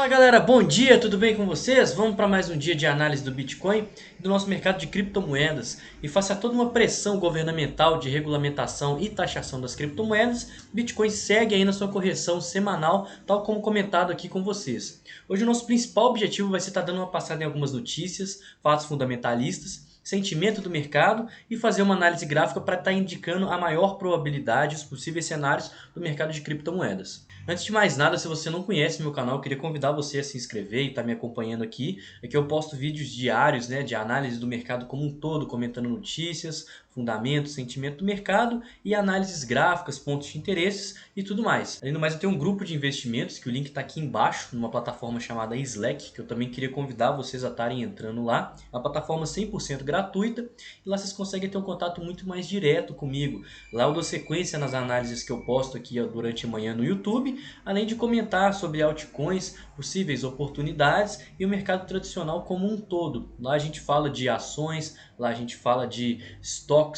Galera, bom dia, tudo bem com vocês? Vamos para mais um dia de análise do Bitcoin e do nosso mercado de criptomoedas. E face a toda uma pressão governamental de regulamentação e taxação das criptomoedas, Bitcoin segue aí na sua correção semanal, tal como comentado aqui com vocês. Hoje o nosso principal objetivo vai ser estar dando uma passada em algumas notícias, fatos fundamentalistas, sentimento do mercado e fazer uma análise gráfica para estar indicando a maior probabilidade, os possíveis cenários do mercado de criptomoedas. Antes de mais nada, se você não conhece meu canal, eu queria convidar você a se inscrever e estar me acompanhando aqui. Aqui eu posto vídeos diários, de análise do mercado como um todo, comentando notícias, fundamentos, sentimento do mercado e análises gráficas, pontos de interesses e tudo mais. Além do mais, eu tenho um grupo de investimentos, que o link está aqui embaixo, numa plataforma chamada Slack, que eu também queria convidar vocês a estarem entrando lá. É uma plataforma 100% gratuita e lá vocês conseguem ter um contato muito mais direto comigo. Lá eu dou sequência nas análises que eu posto aqui durante a manhã no YouTube, além de comentar sobre altcoins, possíveis oportunidades e o mercado tradicional como um todo. Lá a gente fala de ações, lá a gente fala de stocks,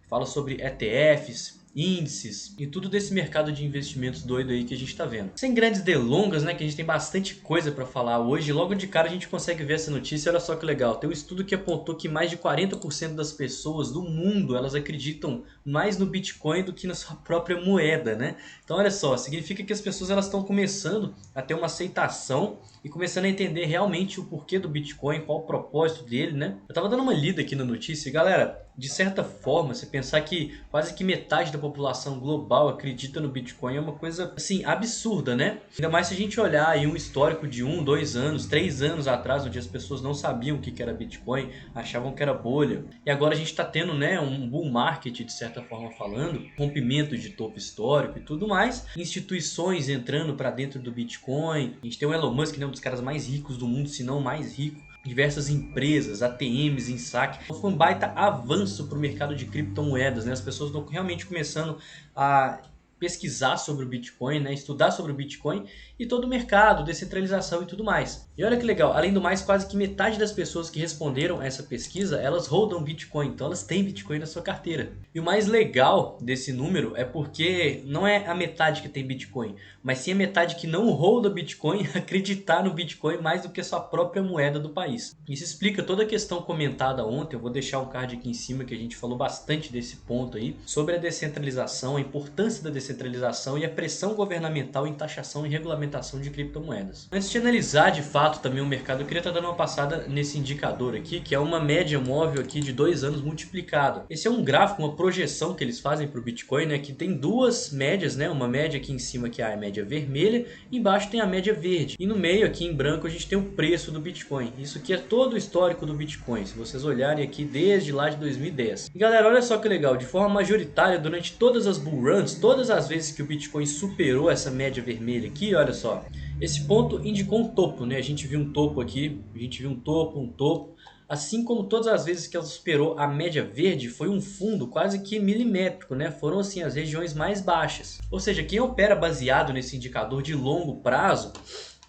fala sobre ETFs, índices e tudo desse mercado de investimentos doido aí que a gente está vendo. Sem grandes delongas, que a gente tem bastante coisa para falar hoje. Logo de cara a gente consegue ver essa notícia. Olha só que legal, tem um estudo que apontou que mais de 40% das pessoas do mundo, elas acreditam mais no Bitcoin do que na sua própria moeda, Então olha só, significa que as pessoas elas estão começando a ter uma aceitação e começando a entender realmente o porquê do Bitcoin, qual o propósito dele, Eu tava dando uma lida aqui na notícia e galera, de certa forma, você pensar que quase que metade da população global acredita no Bitcoin é uma coisa, assim, absurda, Ainda mais se a gente olhar aí um histórico de 1, 2 anos, 3 anos atrás, onde as pessoas não sabiam o que era Bitcoin, achavam que era bolha. E agora a gente tá tendo, um bull market, de certa forma falando, rompimento de topo histórico e tudo mais, instituições entrando para dentro do Bitcoin. A gente tem o Elon Musk, um dos caras mais ricos do mundo, se não o mais rico. Diversas empresas, ATMs em saque. Então foi um baita avanço para o mercado de criptomoedas, As pessoas estão realmente começando a pesquisar sobre o Bitcoin, estudar sobre o Bitcoin e todo o mercado, descentralização e tudo mais. E olha que legal, além do mais, quase que metade das pessoas que responderam a essa pesquisa, elas holdam Bitcoin, então elas têm Bitcoin na sua carteira. E o mais legal desse número é porque não é a metade que tem Bitcoin, mas sim a metade que não holda Bitcoin acreditar no Bitcoin mais do que a sua própria moeda do país. Isso explica toda a questão comentada ontem, eu vou deixar um card aqui em cima que a gente falou bastante desse ponto aí, sobre a descentralização, a importância da descentralização e a pressão governamental em taxação e regulamentação de criptomoedas. Antes de analisar de fato também o mercado, eu queria estar dando uma passada nesse indicador aqui, que é uma média móvel aqui de 2 anos multiplicada. Esse é um gráfico, uma projeção que eles fazem para o Bitcoin, que tem duas médias, uma média aqui em cima que é a média vermelha, e embaixo tem a média verde. E no meio aqui em branco a gente tem o preço do Bitcoin. Isso aqui é todo o histórico do Bitcoin, se vocês olharem aqui desde lá de 2010. E galera, olha só que legal, de forma majoritária durante todas as bull runs, todas as vezes que o Bitcoin superou essa média vermelha aqui, olha só, esse ponto indicou um topo, A gente viu um topo aqui, a gente viu um topo. Assim como todas as vezes que ela superou a média verde, foi um fundo quase que milimétrico, Foram assim as regiões mais baixas. Ou seja, quem opera baseado nesse indicador de longo prazo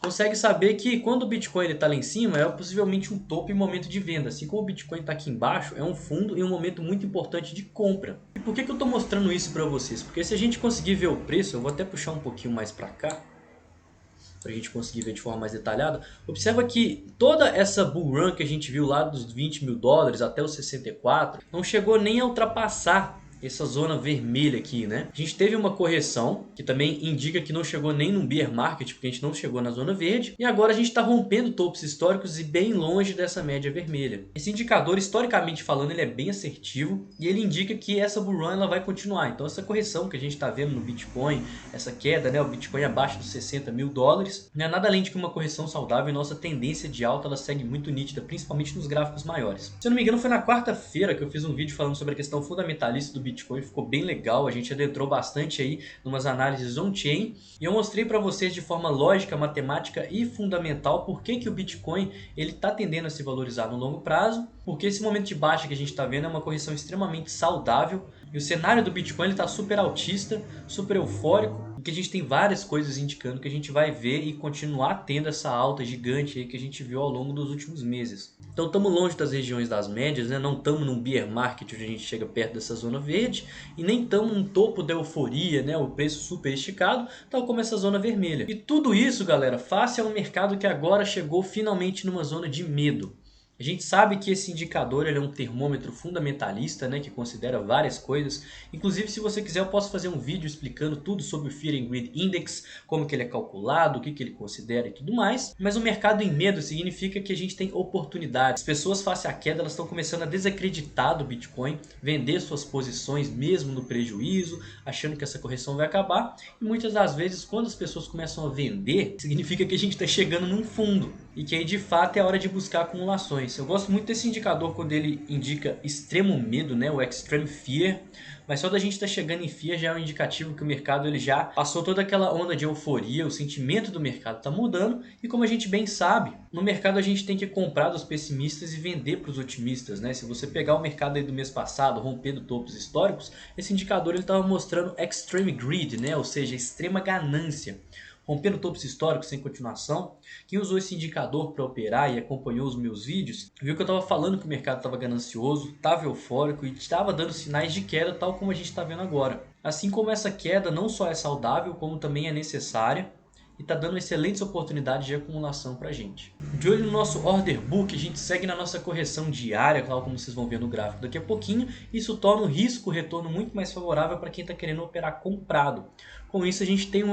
consegue saber que quando o Bitcoin está lá em cima é possivelmente um topo e momento de venda. Assim como o Bitcoin está aqui embaixo, é um fundo e um momento muito importante de compra. E por que eu estou mostrando isso para vocês? Porque se a gente conseguir ver o preço, eu vou até puxar um pouquinho mais para cá, para a gente conseguir ver de forma mais detalhada. Observa que toda essa bull run que a gente viu lá dos 20 mil dólares até os 64, não chegou nem a ultrapassar essa zona vermelha aqui, A gente teve uma correção que também indica que não chegou nem num bear market, porque a gente não chegou na zona verde. E agora a gente está rompendo topos históricos e bem longe dessa média vermelha. Esse indicador, historicamente falando, ele é bem assertivo e ele indica que essa bull run ela vai continuar. Então essa correção que a gente está vendo no Bitcoin, essa queda, o Bitcoin abaixo dos 60 mil dólares, não é nada além de que uma correção saudável e nossa tendência de alta ela segue muito nítida, principalmente nos gráficos maiores. Se eu não me engano, foi na quarta-feira que eu fiz um vídeo falando sobre a questão fundamentalista do Bitcoin, ficou bem legal, a gente adentrou bastante aí em umas análises on-chain e eu mostrei para vocês de forma lógica, matemática e fundamental por que o Bitcoin ele está tendendo a se valorizar no longo prazo, porque esse momento de baixa que a gente está vendo é uma correção extremamente saudável e o cenário do Bitcoin está super altista, super eufórico, e que a gente tem várias coisas indicando que a gente vai ver e continuar tendo essa alta gigante aí que a gente viu ao longo dos últimos meses. Então estamos longe das regiões das médias, né? Não estamos num bear market onde a gente chega perto dessa zona verde e nem estamos no topo da euforia, né? O preço super esticado, tal como essa zona vermelha. E tudo isso, galera, face a um mercado que agora chegou finalmente numa zona de medo. A gente sabe que esse indicador ele é um termômetro fundamentalista, né, que considera várias coisas. Inclusive, se você quiser, eu posso fazer um vídeo explicando tudo sobre o Fear and Greed Index, como que ele é calculado, o que que ele considera e tudo mais. Mas o mercado em medo significa que a gente tem oportunidades. As pessoas, face à queda, elas estão começando a desacreditar do Bitcoin, vender suas posições mesmo no prejuízo, achando que essa correção vai acabar. E muitas das vezes, quando as pessoas começam a vender, significa que a gente está chegando num fundo e que aí de fato é a hora de buscar acumulações. Eu gosto muito desse indicador quando ele indica extremo medo, né, o extreme fear, mas só da gente estar chegando em fear já é um indicativo que o mercado ele já passou toda aquela onda de euforia, o sentimento do mercado está mudando e como a gente bem sabe, no mercado a gente tem que comprar dos pessimistas e vender para os otimistas, né? Se você pegar o mercado aí do mês passado, rompendo topos históricos, esse indicador ele estava mostrando extreme greed, né, ou seja, extrema ganância. Rompendo topos históricos sem continuação. Quem usou esse indicador para operar e acompanhou os meus vídeos, viu que eu estava falando que o mercado estava ganancioso, estava eufórico e estava dando sinais de queda, tal como a gente está vendo agora. Assim como essa queda não só é saudável, como também é necessária e está dando excelentes oportunidades de acumulação para a gente. De olho no nosso order book, a gente segue na nossa correção diária, tal como vocês vão ver no gráfico daqui a pouquinho. Isso torna o risco-retorno muito mais favorável para quem está querendo operar comprado. Com isso a gente tem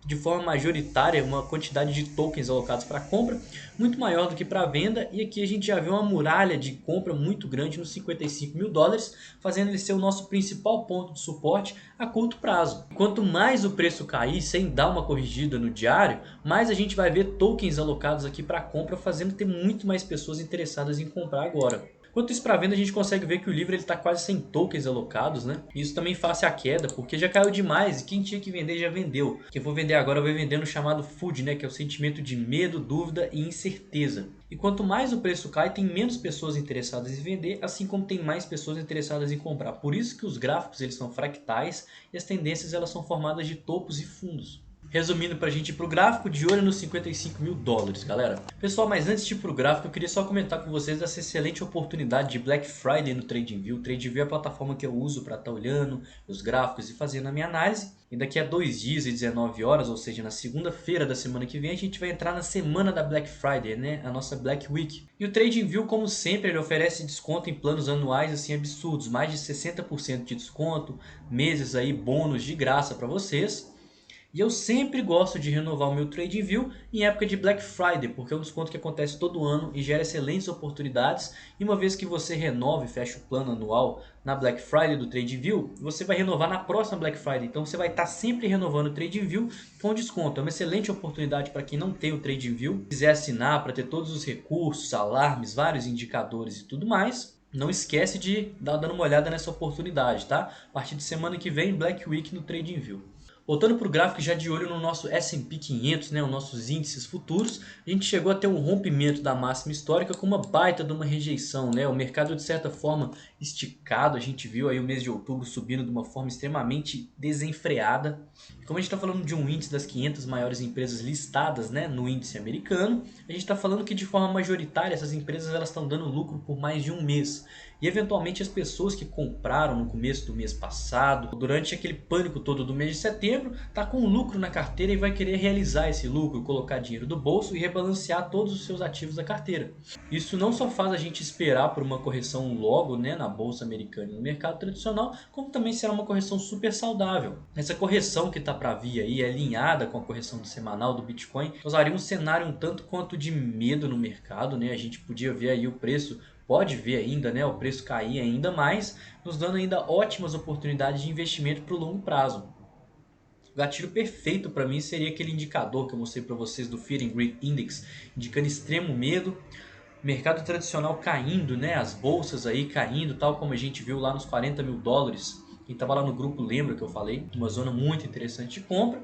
de forma majoritária uma quantidade de tokens alocados para compra muito maior do que para venda, e aqui a gente já vê uma muralha de compra muito grande nos 55 mil dólares, fazendo ele ser o nosso principal ponto de suporte a curto prazo. Quanto mais o preço cair sem dar uma corrigida no diário, mais a gente vai ver tokens alocados aqui para compra, fazendo ter muito mais pessoas interessadas em comprar agora. Quanto isso para venda, a gente consegue ver que o livro está quase sem tokens alocados, né? Isso também face à queda, porque já caiu demais e quem tinha que vender já vendeu. Quem for vender agora vai vender no chamado FUD, né? Que é o sentimento de medo, dúvida e incerteza. E quanto mais o preço cai, tem menos pessoas interessadas em vender, assim como tem mais pessoas interessadas em comprar. Por isso que os gráficos eles são fractais e as tendências elas são formadas de topos e fundos. Resumindo para a gente ir para o gráfico, de olho nos 55 mil dólares, galera. Pessoal, mas antes de ir para o gráfico, eu queria só comentar com vocês essa excelente oportunidade de Black Friday no TradingView. O TradingView é a plataforma que eu uso para estar olhando os gráficos e fazendo a minha análise. E daqui a 2 dias e 19 horas, ou seja, na segunda-feira da semana que vem, a gente vai entrar na semana da Black Friday, né? A nossa Black Week. E o TradingView, como sempre, ele oferece desconto em planos anuais assim absurdos, mais de 60% de desconto, meses aí bônus de graça para vocês. E eu sempre gosto de renovar o meu TradingView em época de Black Friday, porque é um desconto que acontece todo ano e gera excelentes oportunidades. E uma vez que você renova e fecha o plano anual na Black Friday do TradingView, você vai renovar na próxima Black Friday. Então você vai estar sempre renovando o TradingView com desconto. É uma excelente oportunidade para quem não tem o TradingView, quiser assinar para ter todos os recursos, alarmes, vários indicadores e tudo mais. Não esquece de dar uma olhada nessa oportunidade, tá? A partir de semana que vem, Black Week no TradingView. Voltando para o gráfico, já de olho no nosso S&P 500, né, os nossos índices futuros, a gente chegou a ter um rompimento da máxima histórica com uma baita de uma rejeição, né? O mercado de certa forma esticado, a gente viu aí o mês de outubro subindo de uma forma extremamente desenfreada. Como a gente está falando de um índice das 500 maiores empresas listadas, né, no índice americano, a gente está falando que de forma majoritária essas empresas elas estão dando lucro por mais de um mês. E eventualmente as pessoas que compraram no começo do mês passado, durante aquele pânico todo do mês de setembro, tá com lucro na carteira e vai querer realizar esse lucro, colocar dinheiro do bolso e rebalancear todos os seus ativos da carteira. Isso não só faz a gente esperar por uma correção logo, né, na bolsa americana e no mercado tradicional, como também será uma correção super saudável. Essa correção que está para vir aí é alinhada com a correção semanal do Bitcoin, causaria um cenário um tanto quanto de medo no mercado, né? A gente podia ver aí o preço, pode ver ainda, né, o preço cair ainda mais, nos dando ainda ótimas oportunidades de investimento para o longo prazo. O gatilho perfeito para mim seria aquele indicador que eu mostrei para vocês do Fear and Greed Index, indicando extremo medo, mercado tradicional caindo, né, as bolsas aí caindo, tal como a gente viu lá nos 40 mil dólares. Quem estava lá no grupo lembra que eu falei, uma zona muito interessante de compra.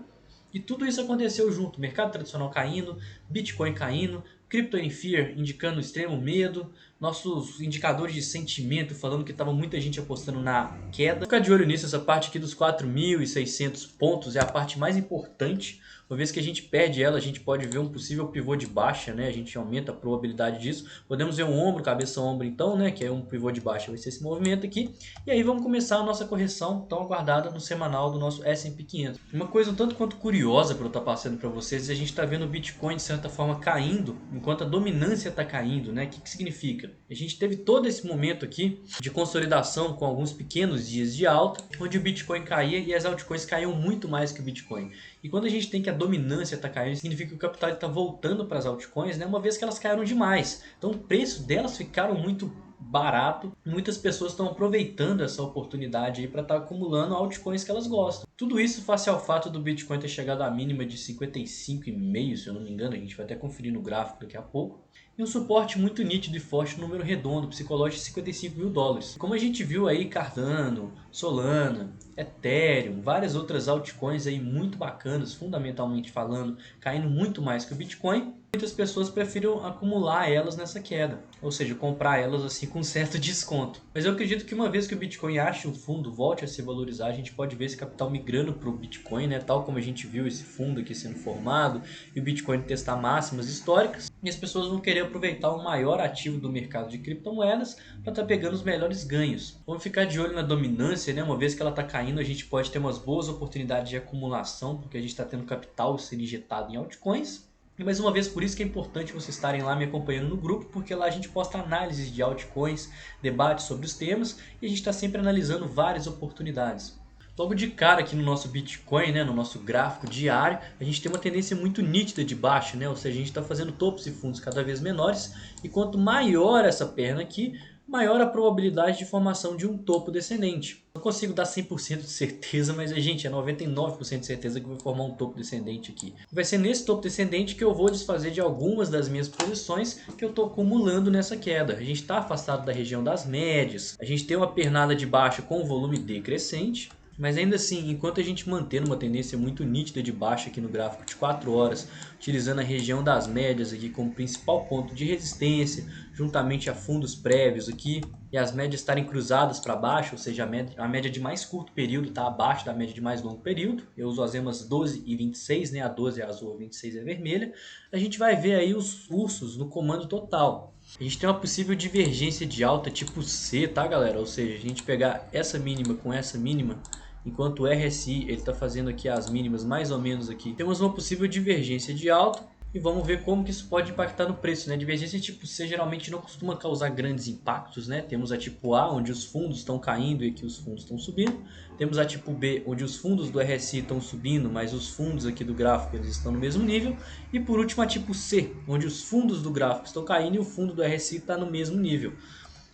E tudo isso aconteceu junto, mercado tradicional caindo, Bitcoin caindo, Crypto in Fear indicando extremo medo, nossos indicadores de sentimento falando que estava muita gente apostando na queda. Ficar de olho nisso, essa parte aqui dos 4.600 pontos é a parte mais importante. Uma vez que a gente perde ela, a gente pode ver um possível pivô de baixa, né? A gente aumenta a probabilidade disso. Podemos ver um ombro, cabeça-ombro então, né? Que é um pivô de baixa, vai ser esse movimento aqui. E aí vamos começar a nossa correção tão aguardada no semanal do nosso S&P 500. Uma coisa um tanto quanto curiosa para eu estar passando para vocês, a gente está vendo o Bitcoin de certa forma caindo, enquanto a dominância está caindo, né? O que significa? A gente teve todo esse momento aqui de consolidação com alguns pequenos dias de alta, onde o Bitcoin caía e as altcoins caíam muito mais que o Bitcoin. E quando a gente tem que a dominância está caindo, significa que o capital está voltando para as altcoins, né? Uma vez que elas caíram demais. Então o preço delas ficaram muito barato. Muitas pessoas estão aproveitando essa oportunidade aí para estar acumulando altcoins que elas gostam. Tudo isso face ao fato do Bitcoin ter chegado à mínima de 55,5, se eu não me engano, a gente vai até conferir no gráfico daqui a pouco. E um suporte muito nítido e forte, número redondo, psicológico de 55 mil dólares. Como a gente viu aí, Cardano, Solana, Ethereum, várias outras altcoins aí muito bacanas, fundamentalmente falando, caindo muito mais que o Bitcoin. Muitas pessoas preferiram acumular elas nessa queda, ou seja, comprar elas assim com certo desconto. Mas eu acredito que uma vez que o Bitcoin ache um fundo, volte a se valorizar, a gente pode ver esse capital migrando para o Bitcoin, né? Tal como a gente viu esse fundo aqui sendo formado e o Bitcoin testar máximas históricas. E as pessoas vão querer aproveitar o maior ativo do mercado de criptomoedas para estar pegando os melhores ganhos. Vamos ficar de olho na dominância, né? Uma vez que ela está caindo, a gente pode ter umas boas oportunidades de acumulação, porque a gente está tendo capital ser injetado em altcoins. E mais uma vez, por isso que é importante vocês estarem lá me acompanhando no grupo, porque lá a gente posta análises de altcoins, debates sobre os temas e a gente está sempre analisando várias oportunidades. Logo de cara aqui no nosso Bitcoin, né, no nosso gráfico diário, a gente tem uma tendência muito nítida de baixa, né? Ou seja, a gente está fazendo topos e fundos cada vez menores e quanto maior essa perna aqui, maior a probabilidade de formação de um topo descendente. Não consigo dar 100% de certeza, mas gente, é 99% de certeza que vai formar um topo descendente aqui. Vai ser nesse topo descendente que eu vou desfazer de algumas das minhas posições que eu estou acumulando nessa queda. A gente está afastado da região das médias, a gente tem uma pernada de baixa com volume decrescente. Mas ainda assim, enquanto a gente manter uma tendência muito nítida de baixa aqui no gráfico de 4 horas, utilizando a região das médias aqui como principal ponto de resistência, juntamente a fundos prévios aqui, e as médias estarem cruzadas para baixo, ou seja, a média de mais curto período está abaixo da média de mais longo período, eu uso as EMAs 12 e 26, né? A 12 é azul, a 26 é vermelha, a gente vai ver aí os ursos no comando total. A gente tem uma possível divergência de alta tipo C, tá galera? Ou seja, a gente pegar essa mínima com essa mínima, enquanto o RSI ele está fazendo aqui as mínimas mais ou menos aqui, temos uma possível divergência de alta e vamos ver como que isso pode impactar no preço, né? Divergência tipo C geralmente não costuma causar grandes impactos, né? Temos a tipo A, onde os fundos estão caindo e aqui os fundos estão subindo. Temos a tipo B, onde os fundos do RSI estão subindo, mas os fundos aqui do gráfico eles estão no mesmo nível. E por último a tipo C, onde os fundos do gráfico estão caindo e o fundo do RSI está no mesmo nível.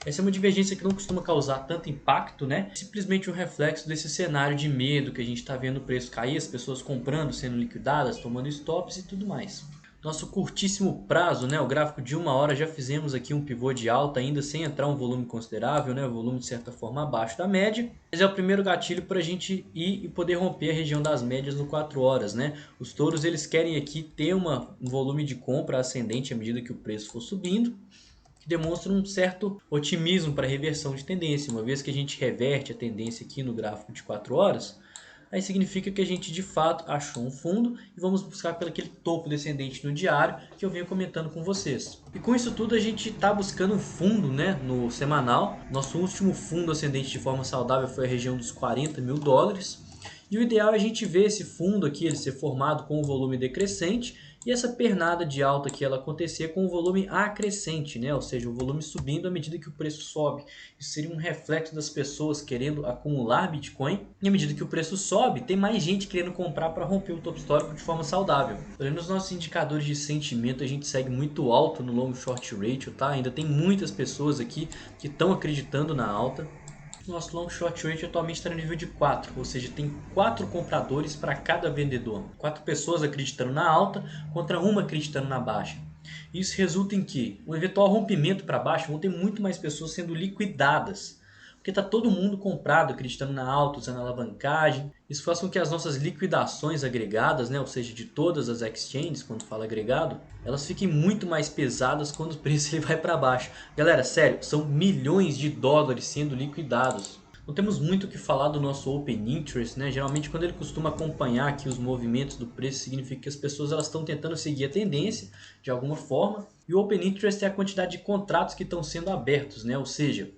Essa é uma divergência que não costuma causar tanto impacto, né? Simplesmente um reflexo desse cenário de medo que a gente está vendo o preço cair, as pessoas comprando, sendo liquidadas, tomando stops e tudo mais. Nosso curtíssimo prazo, né? O gráfico de 1 hora já fizemos aqui um pivô de alta ainda sem entrar um volume considerável, né? O volume de certa forma abaixo da média. Mas é o primeiro gatilho para a gente ir e poder romper a região das médias no 4 horas, né? Os touros eles querem aqui ter um volume de compra ascendente à medida que o preço for subindo, que demonstra um certo otimismo para reversão de tendência. Uma vez que a gente reverte a tendência aqui no gráfico de 4 horas, aí significa que a gente de fato achou um fundo e vamos buscar pelo aquele topo descendente no diário que eu venho comentando com vocês. E com isso tudo a gente está buscando um fundo, né, no semanal. Nosso último fundo ascendente de forma saudável foi a região dos 40 mil dólares. E o ideal é a gente ver esse fundo aqui ele ser formado com um volume decrescente e essa pernada de alta aqui ela acontecer com o volume acrescente, né? Ou seja, o volume subindo à medida que o preço sobe. Isso seria um reflexo das pessoas querendo acumular Bitcoin. E à medida que o preço sobe, tem mais gente querendo comprar para romper o topo histórico de forma saudável. Olhando os nossos indicadores de sentimento, a gente segue muito alto no long short ratio, tá? Ainda tem muitas pessoas aqui que estão acreditando na alta. Nosso long short ratio atualmente está no nível de 4, ou seja, tem 4 compradores para cada vendedor. 4 pessoas acreditando na alta contra uma acreditando na baixa. Isso resulta em que, um eventual rompimento para baixo, vão ter muito mais pessoas sendo liquidadas. porque está todo mundo comprado, acreditando na alta, usando alavancagem. Isso faz com que as nossas liquidações agregadas, né, ou seja, de todas as exchanges, quando fala agregado, elas fiquem muito mais pesadas quando o preço ele vai para baixo. Galera, sério, são milhões de dólares sendo liquidados. Não temos muito o que falar do nosso Open Interest, né? Geralmente quando ele costuma acompanhar aqui os movimentos do preço, significa que as pessoas elas estão tentando seguir a tendência de alguma forma. E o Open Interest é a quantidade de contratos que estão sendo abertos, né? Ou seja,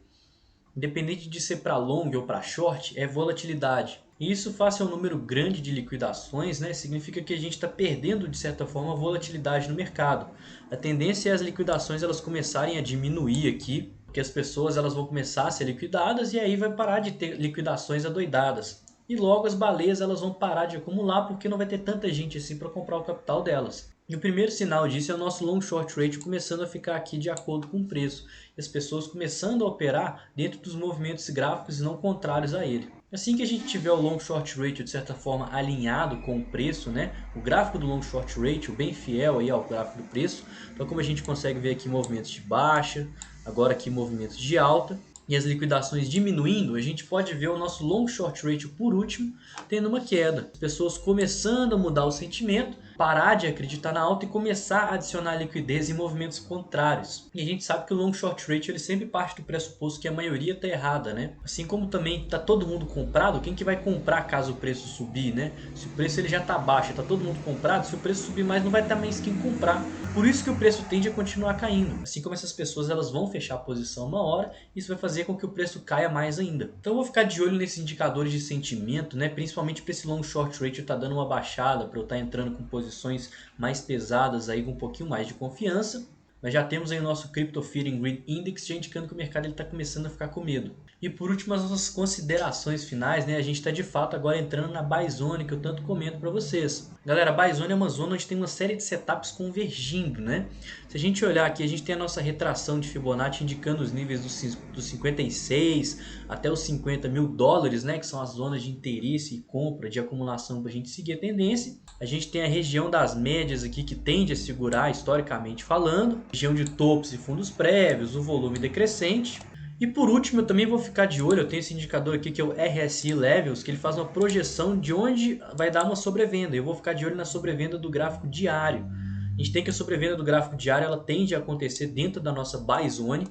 independente de ser para long ou para short, é volatilidade. E isso face a um número grande de liquidações, né, significa que a gente está perdendo de certa forma volatilidade no mercado. A tendência é as liquidações elas começarem a diminuir aqui, porque as pessoas elas vão começar a ser liquidadas e aí vai parar de ter liquidações adoidadas. E logo as baleias elas vão parar de acumular porque não vai ter tanta gente assim para comprar o capital delas. E o primeiro sinal disso é o nosso long short rate começando a ficar aqui de acordo com o preço. E as pessoas começando a operar dentro dos movimentos gráficos e não contrários a ele. Assim que a gente tiver o long short rate de certa forma alinhado com o preço, né? O gráfico do long short rate, bem fiel aí ao gráfico do preço. Então como a gente consegue ver aqui movimentos de baixa, agora aqui movimentos de alta. E as liquidações diminuindo, a gente pode ver o nosso long short rate por último tendo uma queda. As pessoas começando a mudar o sentimento, parar de acreditar na alta e começar a adicionar liquidez em movimentos contrários. E a gente sabe que o long short rate ele sempre parte do pressuposto que a maioria está errada, né? Assim como também está todo mundo comprado, quem que vai comprar caso o preço subir, né? Se o preço ele já está baixo, está todo mundo comprado, se o preço subir mais não vai ter mais quem comprar. Por isso que o preço tende a continuar caindo. Assim como essas pessoas elas vão fechar a posição uma hora, isso vai fazer com que o preço caia mais ainda. Então eu vou ficar de olho nesses indicadores de sentimento, né? Principalmente para esse long short rate tá dando uma baixada, para eu estar entrando com posições mais pesadas aí com um pouquinho mais de confiança. Mas já temos aí o nosso Crypto Fear and Greed Index já indicando que o mercado está começando a ficar com medo. E por último, as nossas considerações finais, né? A gente está de fato agora entrando na buy zone que eu tanto comento para vocês. Galera, a buy zone é uma zona onde tem uma série de setups convergindo, né? Se a gente olhar aqui, a gente tem a nossa retração de Fibonacci indicando os níveis dos 56 até os 50 mil dólares, né? Que são as zonas de interesse e compra, de acumulação para a gente seguir a tendência. A gente tem a região das médias aqui que tende a segurar historicamente falando. Região de topos e fundos prévios, o volume decrescente. E por último, eu também vou ficar de olho, eu tenho esse indicador aqui que é o RSI Levels, que ele faz uma projeção de onde vai dar uma sobrevenda. Eu vou ficar de olho na sobrevenda do gráfico diário. A gente tem que a sobrevenda do gráfico diário ela tende a acontecer dentro da nossa buy zone.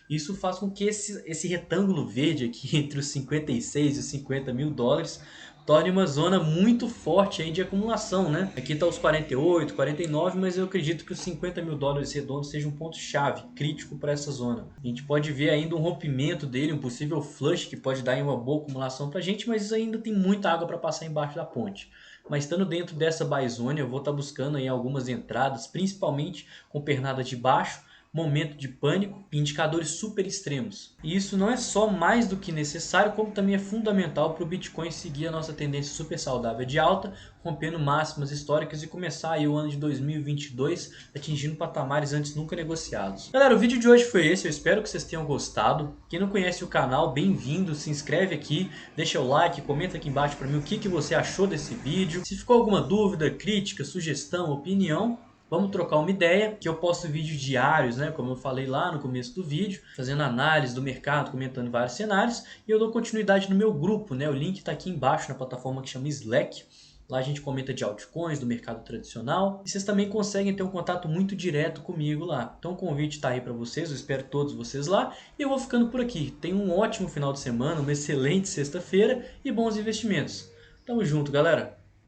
Isso faz com que esse retângulo verde aqui entre os 56 e 50 mil dólares torne uma zona muito forte aí de acumulação, né? Aqui está os 48, 49, mas eu acredito que os 50 mil dólares redondos seja um ponto-chave crítico para essa zona. A gente pode ver ainda um rompimento dele, um possível flush que pode dar uma boa acumulação para a gente, mas ainda tem muita água para passar embaixo da ponte. Mas estando dentro dessa buy zone, eu vou estar buscando aí algumas entradas, principalmente com pernada de baixo, momento de pânico e indicadores super extremos. E isso não é só mais do que necessário, como também é fundamental para o Bitcoin seguir a nossa tendência super saudável de alta, rompendo máximas históricas e começar aí o ano de 2022 atingindo patamares antes nunca negociados. Galera, o vídeo de hoje foi esse, eu espero que vocês tenham gostado. Quem não conhece o canal, bem-vindo, se inscreve aqui, deixa o like, comenta aqui embaixo para mim o que você achou desse vídeo. Se ficou alguma dúvida, crítica, sugestão, opinião, vamos trocar uma ideia, que eu posto vídeos diários, né, como eu falei lá no começo do vídeo, fazendo análise do mercado, comentando vários cenários, e eu dou continuidade no meu grupo, né, o link está aqui embaixo na plataforma que chama Slack. Lá a gente comenta de altcoins, do mercado tradicional, e vocês também conseguem ter um contato muito direto comigo lá. Então o convite está aí para vocês, eu espero todos vocês lá, e eu vou ficando por aqui. Tenham um ótimo final de semana, uma excelente sexta-feira e bons investimentos. Tamo junto, galera!